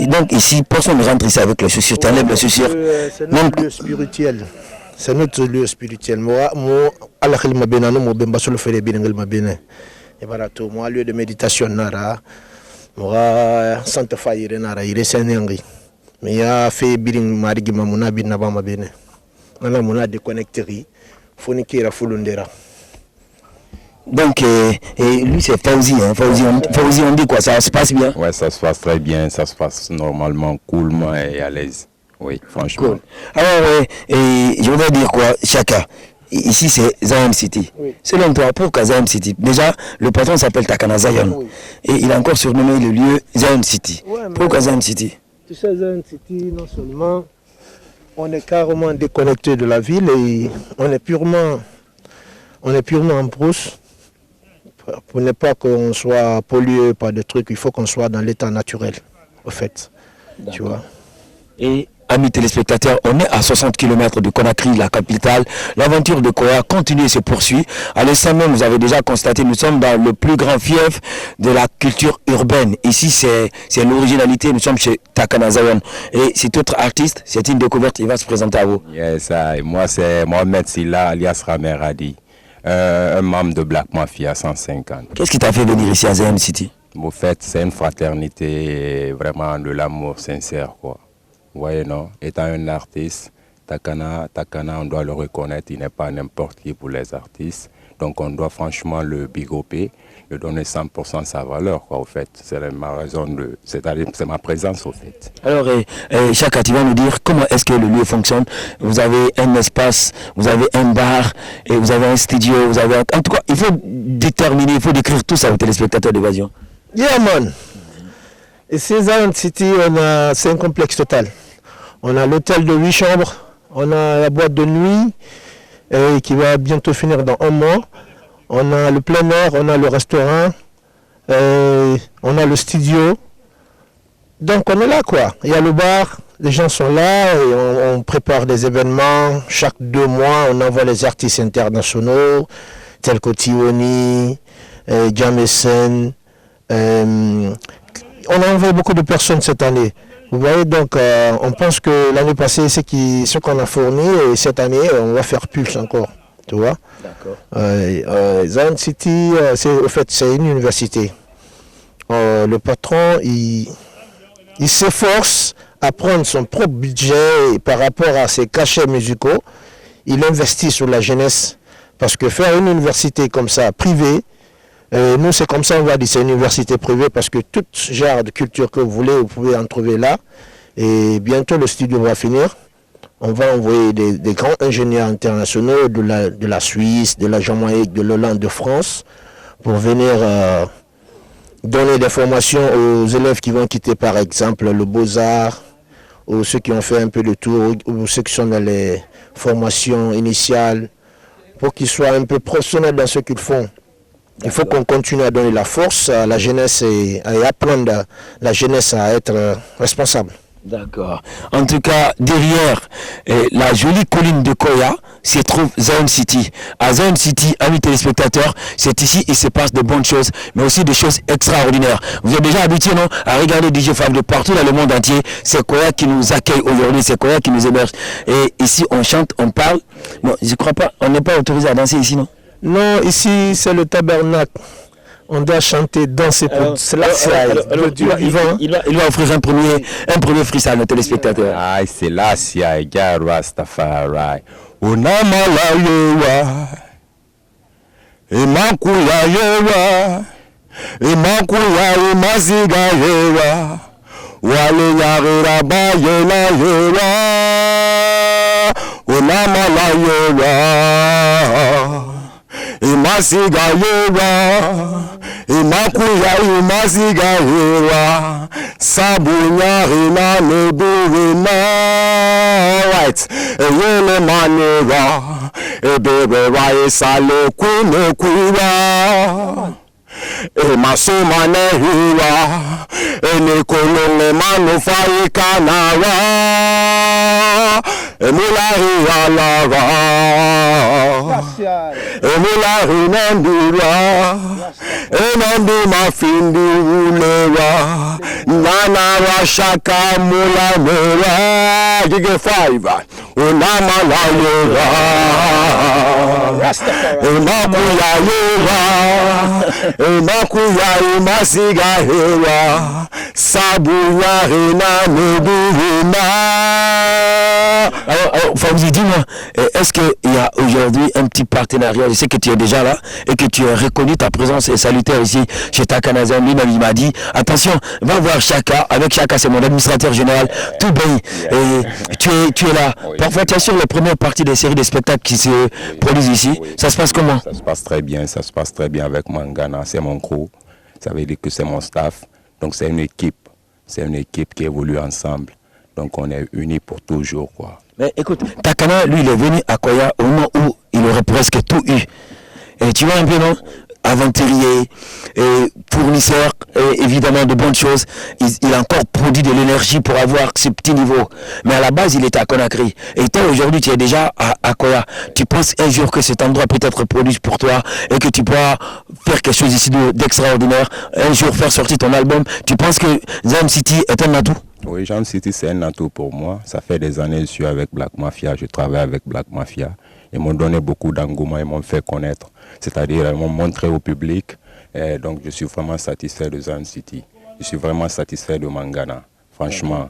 Et donc ici, personne ne rentre ici avec les chaussures. Tu enlèves les chaussures. C'est notre lieu spirituel. C'est notre lieu spirituel. Moi, lieu de méditation, moi, Santa Faïre, Nara, il est mais il y a fait biring marigima muna bin nabama bene. Nana muna déconnecterie. Fonikira fulundera. Donc, et lui c'est Fauzi, hein. Fauzi, on dit quoi, ça se passe bien? Ouais, ça se passe très bien, ça se passe normalement, coolement et à l'aise. Oui, franchement. Cool. Alors, et je voudrais dire quoi, Chaka? Ici c'est Zion City. Oui. Selon toi, pourquoi Zion City? Déjà, le patron s'appelle Takana Zion. Oui. Et il a encore surnommé le lieu Zion City. Ouais, pourquoi Zion City? Tu sais, Zion City, non seulement on est carrément déconnecté de la ville et on est purement en brousse. Pour ne pas qu'on soit pollué par des trucs, il faut qu'on soit dans l'état naturel, au fait. Tu vois. Et amis téléspectateurs, on est à 60 km de Conakry, la capitale. L'aventure de Koya continue et se poursuit. À l'instant même, vous avez déjà constaté, nous sommes dans le plus grand fief de la culture urbaine. Ici, c'est l'originalité. Nous sommes chez Takana Zion. Et cet autre artiste, c'est une découverte. Il va se présenter à vous. Yes, moi, c'est Mohamed Silla, alias Rameradi. Un membre de Black Mafia 150. Qu'est-ce qui t'a fait venir ici à Zion City? Au fait, c'est une fraternité, et vraiment de l'amour sincère, quoi. Vous voyez, non? Étant un artiste, Takana, on doit le reconnaître, il n'est pas n'importe qui pour les artistes. Donc on doit franchement le bigoper, le donner 100% sa valeur, quoi, au fait. C'est ma raison de... C'est ma présence, au fait. Alors, Chaka, tu vas nous dire comment est-ce que le lieu fonctionne. Vous avez un espace, vous avez un bar, et vous avez un studio, vous avez... En tout cas, il faut déterminer, il faut décrire tout ça aux téléspectateurs d'Évasion. Yeah, man! Et c'est Zion City, c'est un complexe total. On a l'hôtel de 8 chambres, on a la boîte de nuit qui va bientôt finir dans un mois. On a le plein air, on a le restaurant, on a le studio. Donc on est là quoi. Il y a le bar, les gens sont là et on prépare des événements. Chaque 2 mois, on envoie les artistes internationaux tels que Tiwoni, Jamesen. On a envoyé beaucoup de personnes cette année. Vous voyez, donc on pense que l'année passée, ce qu'on a fourni, et cette année, on va faire plus encore. Tu vois? D'accord. Zion City, c'est une université. Le patron, il s'efforce à prendre son propre budget par rapport à ses cachets musicaux. Il investit sur la jeunesse. Parce que faire une université comme ça, privée, nous, c'est comme ça, on va dire, c'est une université privée parce que tout genre de culture que vous voulez, vous pouvez en trouver là. Et bientôt, le studio va finir. On va envoyer des grands ingénieurs internationaux de la Suisse, de la Jamaïque, de l'Hollande, de France, pour venir donner des formations aux élèves qui vont quitter, par exemple, le Beaux-Arts, ou ceux qui ont fait un peu de tour, ou ceux qui sont dans les formations initiales, pour qu'ils soient un peu professionnels dans ce qu'ils font. Il faut qu'on continue à donner la force à la jeunesse et à apprendre la jeunesse à être responsable. D'accord. En tout cas, derrière la jolie colline de Koya se trouve Zion City. À Zion City, amis téléspectateurs, c'est ici il se passe de bonnes choses, mais aussi des choses extraordinaires. Vous êtes déjà habitués, non, à regarder DJ Fab de partout dans le monde entier. C'est Koya qui nous accueille aujourd'hui, c'est Koya qui nous héberge. Et ici, on chante, on parle. Bon, je crois pas, on n'est pas autorisé à danser ici, non? Non, ici, c'est le tabernacle. On doit chanter, danser pour cela. Il va offrir un premier freestyle à nos téléspectateurs. Aïe, c'est là, si aïe, gars, Rastafari. Onamala yewa, Emakuya yewa, Emakuya Maziga yewa, Wale Yarira Bayela yewa, Onamala yewa. Imasiga yewa, imakuya imasiga yewa, sabunya rina nebuwina, right, eyele manera, ebebe wa esale kune kuwa. Emasoma nehiwa, enekolone manufai kanawa, emulahi alara. Emula Rinandura, Enandi Mafindi Ulewa, Nana Washaka Mula Mura, Gige 5, Unama Layura, Unakuya Yura, Unakuya Imasiga Hera, Sabuya Rina Medurina. Alors, Fawzi, dis-moi, est-ce qu'il y a aujourd'hui un petit partenariat? Je sais que tu es déjà là et que tu as reconnu ta présence et salutaire ici chez Takana Zion. Lui-même, il m'a dit, attention, va voir Chaka. Avec Chaka, c'est mon administrateur général, tout pays. Et tu es là. Parfois, tu es sur les premières parties des séries de spectacles qui se produisent ici. Ça se passe comment? Ça se passe très bien, avec Mangana, c'est mon crew. Ça veut dire que c'est mon staff. Donc c'est une équipe qui évolue ensemble. Donc on est unis pour toujours, quoi. Mais écoute, Takana, lui, il est venu à Koya au moment où il aurait presque tout eu. Et tu vois un peu, non? Aventurier, et fournisseur, et évidemment de bonnes choses. Il a encore produit de l'énergie pour avoir ce petit niveau. Mais à la base, il était à Conakry. Et toi, aujourd'hui, tu es déjà à Koya. Tu penses un jour que cet endroit peut être produit pour toi et que tu pourras faire quelque chose ici d'extraordinaire, un jour faire sortir ton album. Tu penses que Zion City est un atout? Oui, Zion City, c'est un atout pour moi. Ça fait des années que je suis avec Black Mafia, je travaille avec Black Mafia. Ils m'ont donné beaucoup d'engouement, ils m'ont fait connaître. C'est-à-dire, ils m'ont montré au public. Et donc, je suis vraiment satisfait de Zion City. Je suis vraiment satisfait de Mangana. Franchement.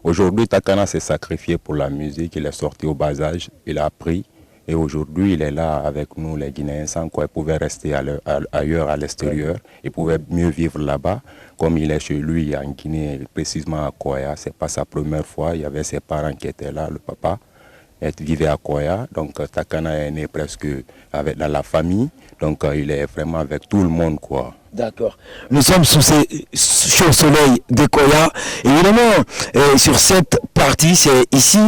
Aujourd'hui, Takana s'est sacrifié pour la musique. Il est sorti au bas âge, il a appris. Et aujourd'hui, il est là avec nous, les Guinéens, sans quoi il pouvait rester ailleurs, à l'extérieur. Il pouvait mieux vivre là-bas. Comme il est chez lui en Guinée, précisément à Koya, ce n'est pas sa première fois. Il y avait ses parents qui étaient là, le papa. Il vivait à Koya, donc Takana est né presque dans la famille, donc il est vraiment avec tout le monde, quoi. D'accord. Nous sommes sous ces chauds soleils de Koya. Évidemment, sur cette partie, c'est ici...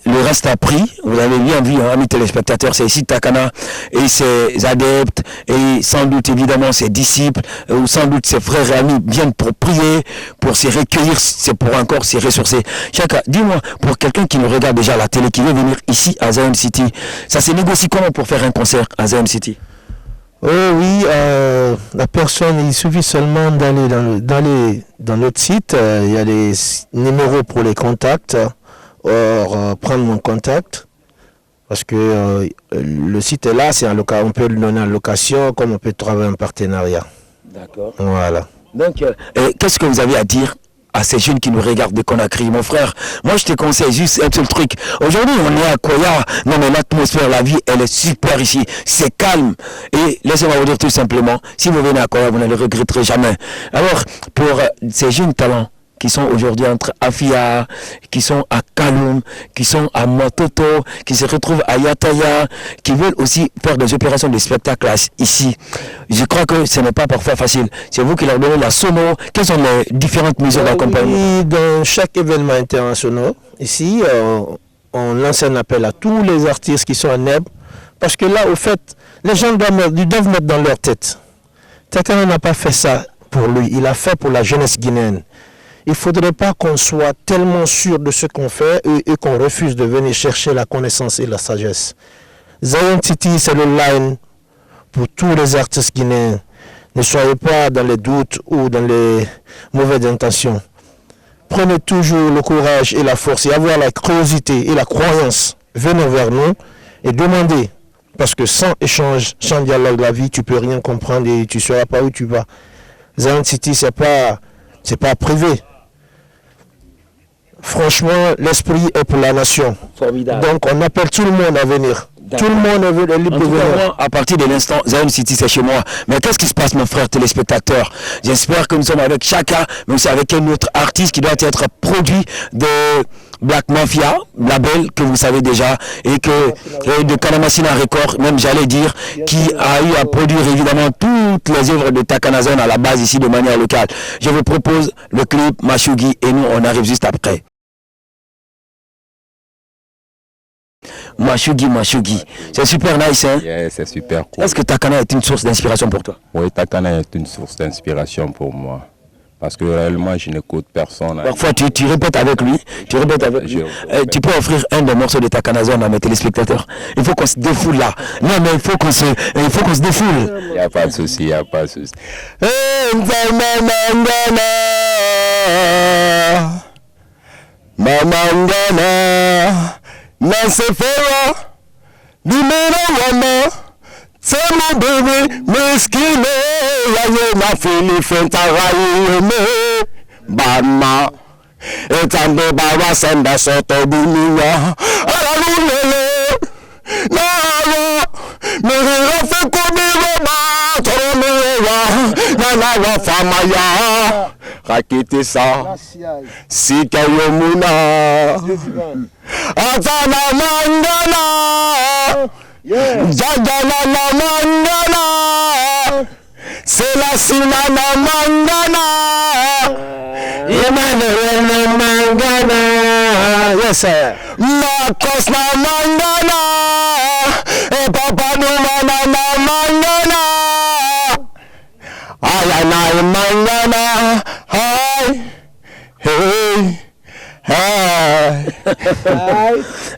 le reste a pris, vous avez bien vu, hein, amis téléspectateurs, c'est ici Takana et ses adeptes et sans doute évidemment ses disciples ou sans doute ses frères et amis viennent pour prier, pour se recueillir, c'est pour encore se ressourcer. Chaka, dis-moi, pour quelqu'un qui nous regarde déjà à la télé, qui veut venir ici à Zion City, ça se négocie comment pour faire un concert à Zion City? Oh oui, la personne, il suffit seulement d'aller dans notre site, il y a les numéros pour les contacts. Or, prendre mon contact, parce que le site est là, on peut le donner en location, comme on peut travailler en partenariat. D'accord. Voilà. Donc, qu'est-ce que vous avez à dire à ces jeunes qui nous regardent de Conakry, mon frère? Moi, je te conseille juste un seul truc. Aujourd'hui, on est à Koya. Non, mais l'atmosphère, la vie, elle est super ici. C'est calme. Et laissez-moi vous dire tout simplement, si vous venez à Koya, vous ne le regretterez jamais. Alors, pour ces jeunes talents, qui sont aujourd'hui entre Afia, qui sont à Kaloum, qui sont à Matoto, qui se retrouvent à Yataya, qui veulent aussi faire des opérations de spectacle ici. Je crois que ce n'est pas parfois facile. C'est vous qui leur donnez la sono. Quelles sont les différentes mesures d'accompagnement? Oui, dans chaque événement international, ici, on lance un appel à tous les artistes qui sont à NEB, parce que là, au fait, les gens doivent mettre dans leur tête. Takana n'a pas fait ça pour lui, il a fait pour la jeunesse guinéenne. Il ne faudrait pas qu'on soit tellement sûr de ce qu'on fait et qu'on refuse de venir chercher la connaissance et la sagesse. Zion City, c'est le line pour tous les artistes guinéens. Ne soyez pas dans les doutes ou dans les mauvaises intentions. Prenez toujours le courage et la force et avoir la curiosité et la croyance. Venez vers nous et demandez. Parce que sans échange, sans dialogue, la vie, tu ne peux rien comprendre et tu ne sauras pas où tu vas. Zion City, ce n'est pas privé. Franchement, l'esprit est pour la nation. Formidable. Donc, on appelle tout le monde à venir. Tout le monde est libre de venir. À partir de l'instant, Zion City, c'est chez moi. Mais qu'est-ce qui se passe, mon frère téléspectateur? J'espère que nous sommes avec Chaka, mais aussi avec un autre artiste qui doit être produit de Black Mafia, label que vous savez déjà, et que de Kanamasina Record, même j'allais dire, qui a eu à produire évidemment toutes les œuvres de Takana Zion à la base ici de manière locale. Je vous propose le clip Mashugi et nous on arrive juste après. Mashugi. C'est super nice, hein? Yeah, c'est super cool. Est-ce que Takana est une source d'inspiration pour toi? Oui, Takana est une source d'inspiration pour moi. Parce que réellement, je n'écoute personne. Parfois, tu répètes avec lui. Tu peux offrir un des morceaux de Takana Zone à mes téléspectateurs. Il faut qu'on se défoule là. Non, mais il faut qu'on se défoule. Il n'y a pas de souci, il n'y a pas de souci. Mamangana, Nasefera, Numero Semu baby, miskine, yaye na fili fenta me bama. Etambe bawa senda soto dunia, alalulele, naro, mihiro feko miroba, toro miroba, nana wa famaya, rakete sa, sika yomuna, atana mangana. Jajala na mangana, Selasina na mangana, Emmanuel na mangana, yes sir. Marcos na mangana, Papa Numa na mangana, Ayana mangana, hi, hey.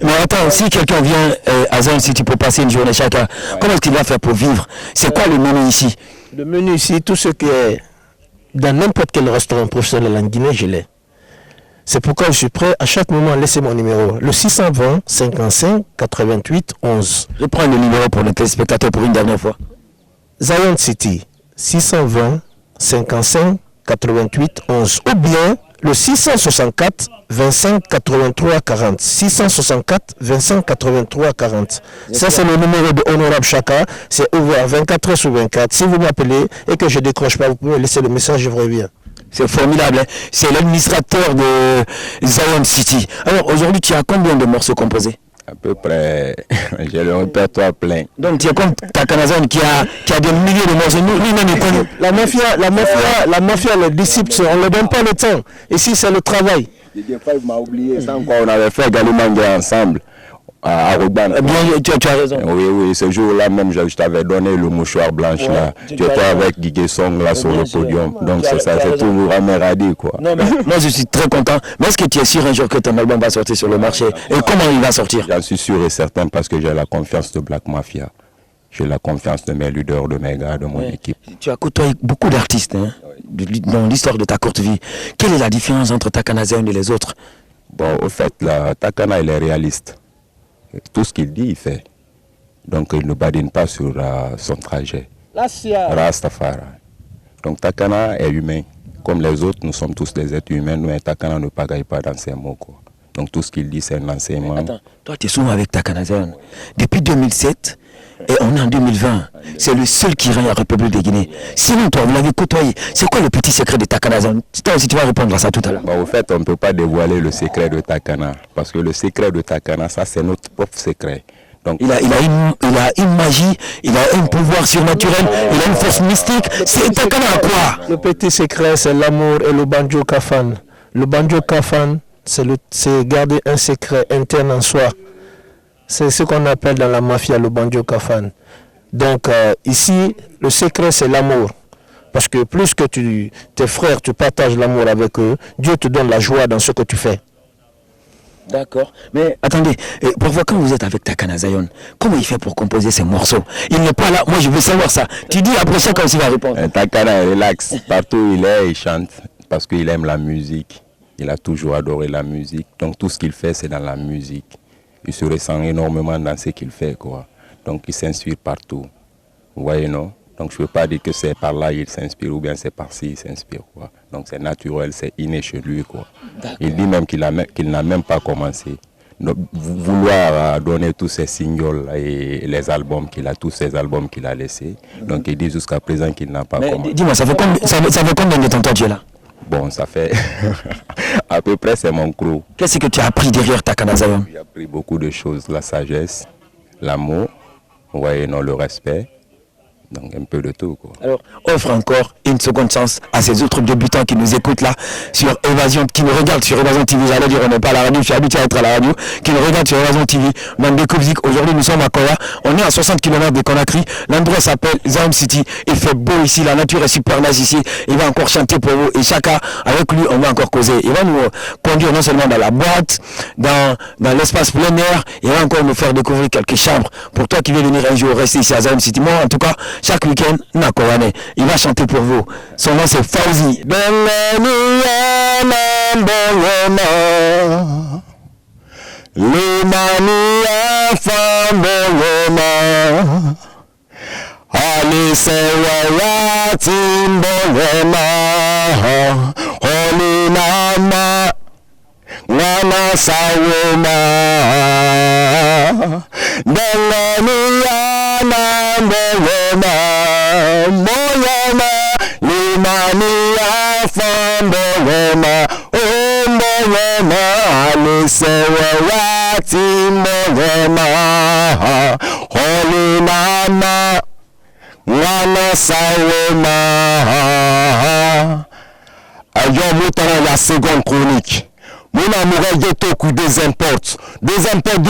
Mais attends, si quelqu'un vient à Zion City pour passer une journée chacun, comment est-ce qu'il va faire pour vivre? C'est quoi le menu ici? Le menu ici, tout ce qui est dans n'importe quel restaurant professionnel en Guinée, je l'ai. C'est pourquoi je suis prêt à chaque moment à laisser mon numéro. Le 620 55 88 11. Je prends le numéro pour les téléspectateurs pour une dernière fois. Zion City, 620 55 88 11. Ou bien le 664 25 83 40. 664 25 83 40. Ça, c'est le numéro de Honorable Chaka. C'est ouvert 24 heures sur 24. Si vous m'appelez et que je ne décroche pas, vous pouvez laisser le message, je vous reviens. C'est formidable, hein? C'est l'administrateur de Zion City. Alors, aujourd'hui, tu as combien de morceaux composés? À peu près, j'ai le répertoire plein. Donc tu es comme Takana Zone qui a des milliers de morceaux. Nous, la mafia, les disciples, on ne leur donne pas le temps. Ici, c'est le travail. Des fois, il m'a oublié. Sans quoi on avait fait Galimangé ensemble à Ruban. Bien, tu as raison. Oui, ce jour-là même, je t'avais donné le mouchoir blanche là. Tu étais avec Guigé Song là sur le podium. Donc c'est ça, c'est tout raméradi quoi. Non, mais moi je suis très content. Mais est-ce que tu es sûr un jour que ton album va sortir sur le marché? Et comment il va sortir? J'en suis sûr et certain parce que j'ai la confiance de Black Mafia. J'ai la confiance de mes leaders, de mes gars, de mon équipe. Tu as côtoyé beaucoup d'artistes hein, dans l'histoire de ta courte vie. Quelle est la différence entre Takana Zone et les autres? Bon, au fait, là, Takana, il est réaliste. Tout ce qu'il dit, il fait. Donc, il ne badine pas sur son trajet. Rastafari. Donc, Takana est humain. Comme les autres, nous sommes tous des êtres humains, mais Takana ne pagaille pas dans ses mots, quoi. Donc, tout ce qu'il dit, c'est un enseignement. Attends, toi, tu es souvent avec Takana Zone. Depuis 2007, et on est en 2020. C'est le seul qui règne en République de Guinée. Sinon, toi, vous l'avez côtoyé. C'est quoi le petit secret de Takana Zone? Toi aussi, tu vas répondre à ça tout à l'heure. Au fait, on ne peut pas dévoiler le secret de Takana. Parce que le secret de Takana, ça, c'est notre propre secret. Donc, il a une magie, il a un pouvoir surnaturel, il a une force mystique. C'est Takana à quoi? Le petit secret, c'est l'amour et le banjo kafan. Le banjo kafan, c'est garder un secret interne en soi. C'est ce qu'on appelle dans la mafia le banjo kafan. Donc ici, le secret c'est l'amour. Parce que plus que tes frères, tu partages l'amour avec eux, Dieu te donne la joie dans ce que tu fais. D'accord. Mais attendez, parfois quand vous êtes avec Takana Zion, comment il fait pour composer ces morceaux? Il n'est pas là, moi je veux savoir ça. Tu dis après ça quand il va répondre. Takana relax, partout où il est, il chante parce qu'il aime la musique. Il a toujours adoré la musique. Donc tout ce qu'il fait, c'est dans la musique. Il se ressent énormément dans ce qu'il fait, quoi. Donc il s'inspire partout. Vous voyez, non? Donc je ne peux pas dire que c'est par là qu'il s'inspire ou bien c'est par-ci qu'il s'inspire, quoi. Donc c'est naturel, c'est inné chez lui, quoi. Il dit même qu'il n'a même pas commencé. Donc, vouloir donner tous ces singles et les albums tous ces albums qu'il a laissés. Donc il dit jusqu'à présent qu'il n'a pas commencé. Dis-moi, ça fait combien de temps que tu es là? Bon, ça fait à peu près, c'est mon crew. Qu'est-ce que tu as appris derrière Takana Zion? J'ai appris beaucoup de choses, la sagesse, l'amour, vous voyez, non, le respect. Donc un peu de tout, quoi. Alors, offre encore une seconde chance à ces autres débutants qui nous écoutent là, sur Évasion, qui nous regardent sur Évasion TV. J'allais dire, on n'est pas à la radio, je suis habitué à être à la radio, qui nous regardent sur Évasion TV. Aujourd'hui, nous sommes à Koya. On est à 60 km de Conakry. L'endroit s'appelle Zion City. Il fait beau ici, la nature est super nice ici. Il va encore chanter pour vous. Et chacun, avec lui, on va encore causer. Il va nous conduire non seulement dans la boîte, dans l'espace plein air, il va encore nous faire découvrir quelques chambres. Pour toi qui veux venir un jour rester ici à Zion City, moi en tout cas, chaque week-end, il va chanter pour vous. Son nom c'est Fauzi. Nana Sawoma Delaniana Moyoma Moyoma Limania Famboyoma Moyoma Alisewati Moyoma Holinama Nana Sawoma. Ayo Moutara la seconde chronique. Mon amoureux de Toku des importes du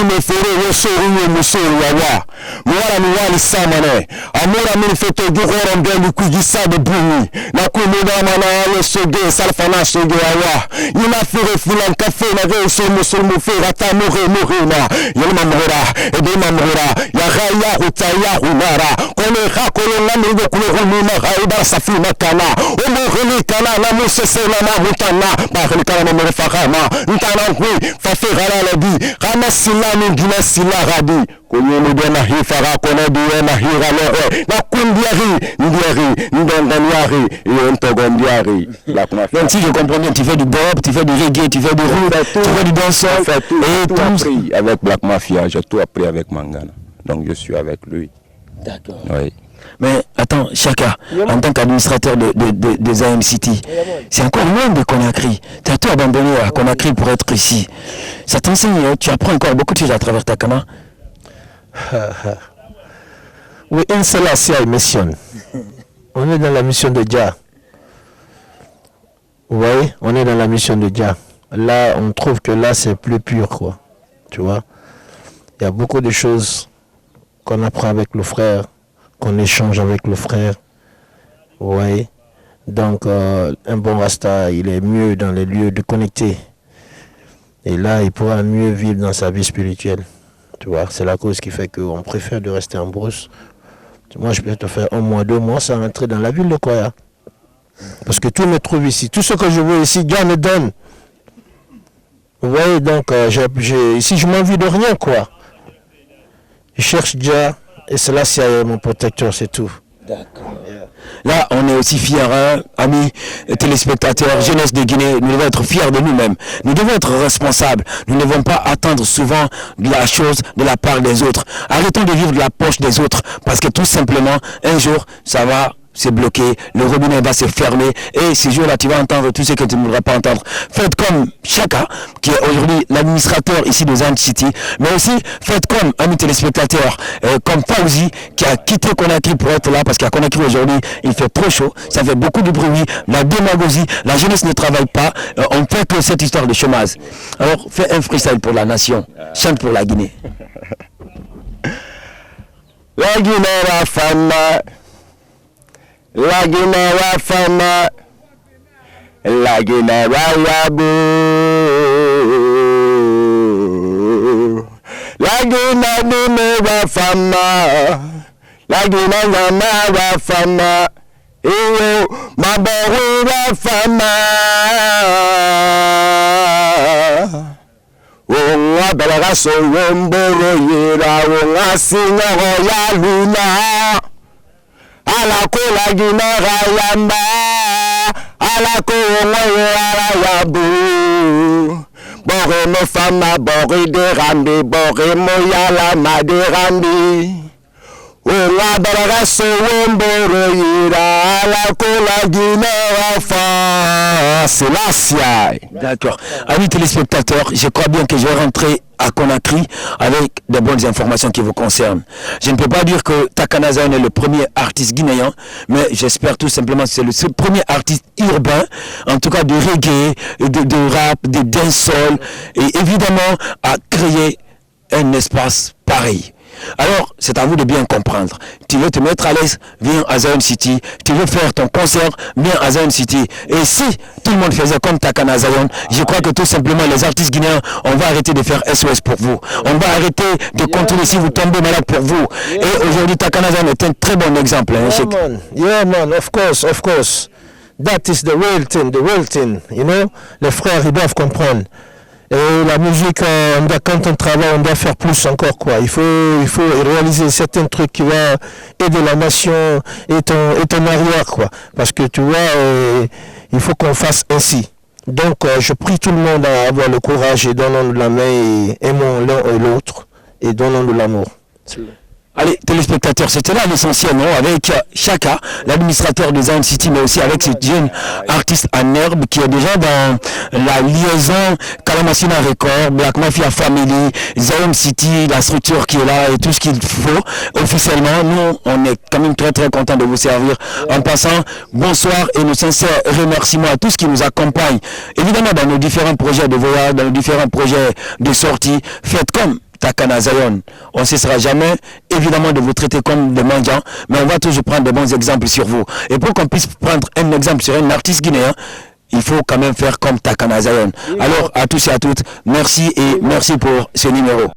me fere yo sori yo musori yawa mwala ni wali samane amura min feto du horon de lu kugisa de buni na ku mo na mana le soge salfana soge yawa ina fere fulan café na ve so musulmu fere ta more na yelma mora e be mamora ya gaya utaya hunara kone kha kolo na mi go kulo na gaiba safina kana o mo khili kana na musese na hutana ba khili kana mo fakama Ntanangwe fafera la di kama silani gina silaradi konye modena hifara kone diye na hirale na kundiari ndondaniari et ntogondiari la donc si je comprends bien, tu fais du bob, tu fais du reggae, tu fais du roux, tu fais du dancehall et tout appris avec Black Mafia, j'ai tout appris avec Mangana. Donc je suis avec lui. D'accord. Oui. Mais attends, Chaka, en tant qu'administrateur de Zion City, c'est encore loin de Conakry. Tu as tout abandonné à Conakry pour être ici. Ça t'enseigne, tu apprends encore beaucoup de choses à travers ta Kana. Oui, une seule mission. On est dans la mission de Dia. Vous voyez, on est dans la mission de Dia. Là, on trouve que là, c'est plus pur, quoi. Tu vois, il y a beaucoup de choses qu'on apprend avec le frère, qu'on échange avec le frère. Vous voyez, donc un bon Rasta, il est mieux dans les lieux de connecter. Et là, il pourra mieux vivre dans sa vie spirituelle. Tu vois, c'est la cause qui fait qu'on préfère de rester en brousse. Moi, je peux te faire 1 mois, 2 mois sans rentrer dans la ville de Koya. Parce que tout me trouve ici. Tout ce que je veux ici, Dieu me donne. Vous voyez, donc, ici, je m'envie de rien, quoi. Je cherche Dieu, et c'est là, c'est mon protecteur, c'est tout. D'accord. Là, on est aussi fiers, hein, amis téléspectateurs, jeunesse de Guinée, nous devons être fiers de nous-mêmes. Nous devons être responsables. Nous ne devons pas attendre souvent de la chose de la part des autres. Arrêtons de vivre de la poche des autres, parce que tout simplement, un jour, ça va c'est bloqué, le robinet va se fermer et ces jours-là tu vas entendre tout ce que tu ne voudras pas entendre. Faites comme Chaka, qui est aujourd'hui l'administrateur ici de Zion City, mais aussi faites comme amis téléspectateurs, comme Fauzi qui a quitté Conakry pour être là parce qu'à Conakry aujourd'hui il fait trop chaud, ça fait beaucoup de bruit, la démagogie, la jeunesse ne travaille pas, on fait que cette histoire de chômage. Alors fais un freestyle pour la nation, chante pour la Guinée. La Guinée la femme. La Guinée wa fama, la Guinée wa yabu, la Guinée wa fama, la Guinée wa fama, iyo mabaru wa fama, onga belaga so yomboro yira onga singa ya luna. Alako la Guinée rayamba, alako ngoye arayabu. Bore mo fama, bore de rambi, bore mo yala ma de rambi. Oladaraso Womboro Ira la Colagina Afa. C'est la SIAI. D'accord. Amis téléspectateurs, je crois bien que je vais rentrer à Conakry avec de bonnes informations qui vous concernent. Je ne peux pas dire que Takana Zion est le premier artiste guinéen, mais j'espère tout simplement que c'est le premier artiste urbain, en tout cas de reggae, de rap, de dancehall, et évidemment à créer un espace pareil. Alors, c'est à vous de bien comprendre. Tu veux te mettre à l'aise, viens à Zion City. Tu veux faire ton concert, viens à Zion City. Et si tout le monde faisait comme Takana Zion, je crois que tout simplement les artistes guinéens, on va arrêter de faire SOS pour vous. On va arrêter de continuer si vous tombez malade pour vous. Et aujourd'hui, Takana Zion est un très bon exemple. Hein, yeah man, of course. That is the real thing, you know. Les frères, ils doivent comprendre. Et la musique, quand on travaille, on doit faire plus encore, quoi. Il faut réaliser certains trucs qui vont aider la nation et ton arrière, quoi. Parce que tu vois, il faut qu'on fasse ainsi. Donc, je prie tout le monde à avoir le courage et donnons-nous la main et aimons l'un et l'autre et donnons-nous l'amour. Allez, téléspectateurs, c'était là l'essentiel, non? Avec Chaka, l'administrateur de Zion City, mais aussi avec ce jeune artiste en herbe qui est déjà dans la liaison Kalamasina Record, Black Mafia Family, Zion City, la structure qui est là et tout ce qu'il faut officiellement. Nous, on est quand même très très contents de vous servir. En passant, bonsoir et nos sincères remerciements à tous qui nous accompagnent. Évidemment, dans nos différents projets de voyage, dans nos différents projets de sortie, faites comme Takana Zion. On ne cessera jamais, évidemment, de vous traiter comme des mendiants, mais on va toujours prendre de bons exemples sur vous. Et pour qu'on puisse prendre un exemple sur un artiste guinéen, il faut quand même faire comme Takana Zion. Alors, à tous et à toutes, merci et merci pour ce numéro.